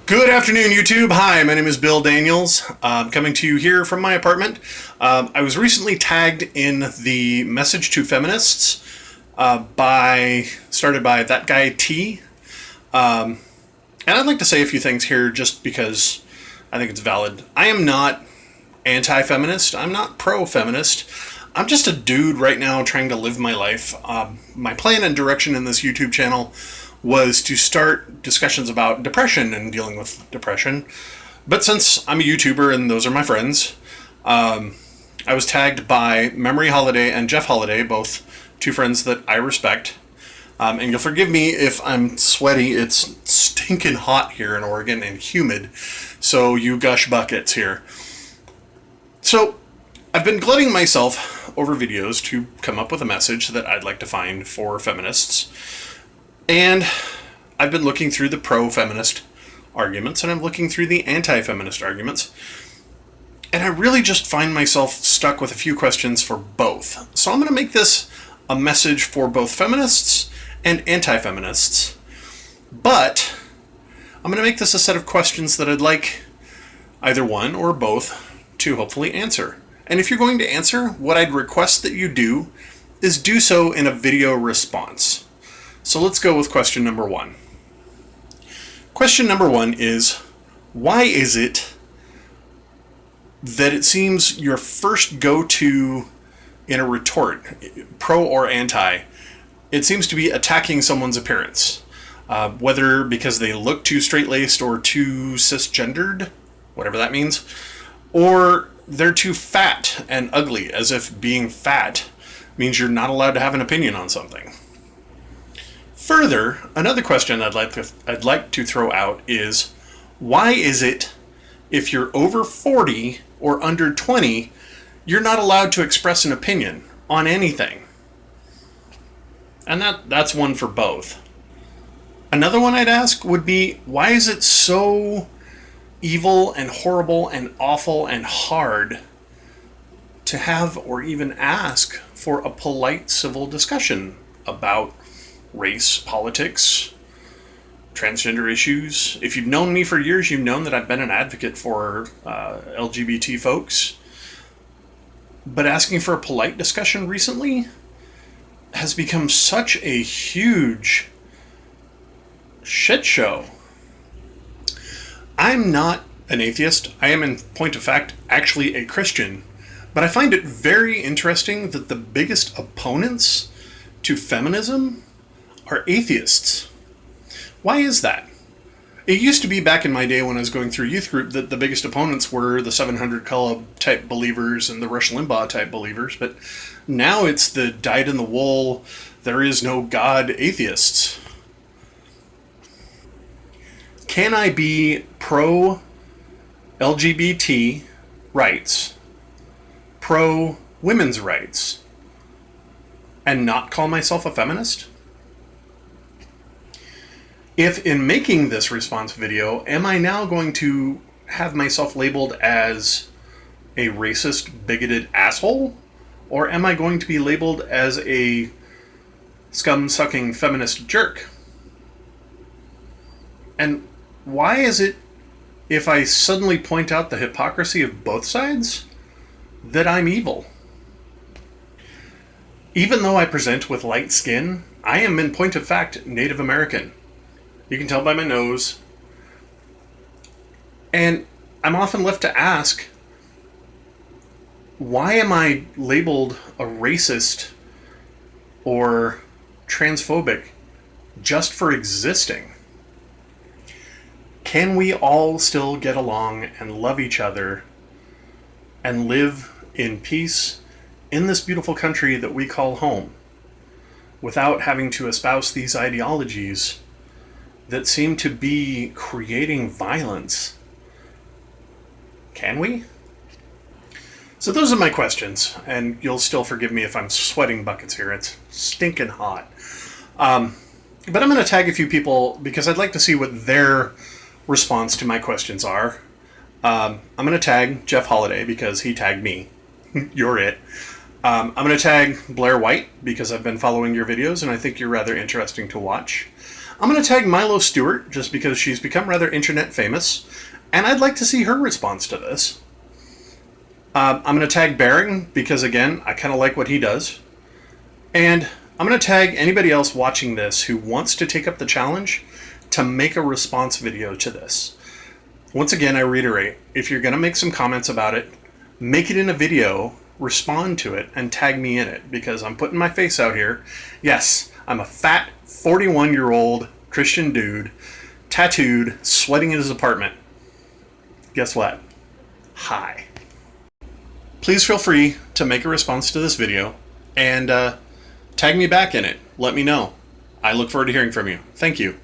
Good afternoon, YouTube. Hi, my name is Bill Daniels. I'm coming to you here from my apartment. I was recently tagged in the message to feminists started by that guy T. And I'd like to say a few things here just because I think it's valid. I am not anti-feminist. I'm not pro-feminist. I'm just a dude right now trying to live my life. My plan and direction in this YouTube channel was to start discussions about depression and dealing with depression. But since I'm a YouTuber and those are my friends, I was tagged by Memory Holiday and Jeff Holliday, both two friends that I respect. And you'll forgive me if I'm sweaty. It's stinking hot here in Oregon and humid, so you gush buckets here. So I've been glutting myself over videos to come up with a message that I'd like to find for feminists. And I've been looking through the pro-feminist arguments and I'm looking through the anti-feminist arguments. And I really just find myself stuck with a few questions for both. So I'm going to make this a message for both feminists and anti-feminists. But I'm going to make this a set of questions that I'd like either one or both to hopefully answer. And if you're going to answer, what I'd request that you do is do so in a video response. So let's go with question number one. Question number one is, why is it that it seems your first go-to in a retort, pro or anti, it seems to be attacking someone's appearance, whether because they look too straight-laced or too cisgendered, whatever that means, or they're too fat and ugly, as if being fat means you're not allowed to have an opinion on something. Further, another question I'd like to throw out is, why is it if you're over 40 or under 20, you're not allowed to express an opinion on anything? And that's one for both. Another one I'd ask would be, why is it so evil and horrible and awful and hard to have or even ask for a polite civil discussion about race, politics, transgender issues? If you've known me for years, you've known that I've been an advocate for LGBT folks. But asking for a polite discussion recently has become such a huge shit show. I'm not an atheist. I am, in point of fact, actually a Christian. But I find it very interesting that the biggest opponents to feminism are atheists. Why is that? It used to be back in my day when I was going through youth group that the biggest opponents were the 700 Club type believers and the Rush Limbaugh type believers, but now it's the dyed in the wool, there is no God atheists. Can I be pro LGBT rights, pro women's rights, and not call myself a feminist? If in making this response video, am I now going to have myself labeled as a racist, bigoted asshole? Or am I going to be labeled as a scum-sucking feminist jerk? And why is it, if I suddenly point out the hypocrisy of both sides, that I'm evil? Even though I present with light skin, I am in point of fact Native American. You can tell by my nose. And I'm often left to ask, why am I labeled a racist or transphobic just for existing? Can we all still get along and love each other and live in peace in this beautiful country that we call home without having to espouse these ideologies that seem to be creating violence? Can we? So those are my questions, and you'll still forgive me if I'm sweating buckets here. It's stinking hot. But I'm going to tag a few people because I'd like to see what their response to my questions are. I'm going to tag Jeff Holliday because he tagged me. You're it. I'm going to tag Blaire White because I've been following your videos and I think you're rather interesting to watch. I'm going to tag Milo Stewart just because she's become rather internet famous, and I'd like to see her response to this. I'm going to tag Baron because, again, I kind of like what he does. And I'm going to tag anybody else watching this who wants to take up the challenge to make a response video to this. Once again, I reiterate, if you're going to make some comments about it, make it in a video, respond to it, and tag me in it, because I'm putting my face out here. Yes, I'm a fat 41-year-old Christian dude, tattooed, sweating in his apartment. Guess what? Hi. Please feel free to make a response to this video and tag me back in it. Let me know. I look forward to hearing from you. Thank you.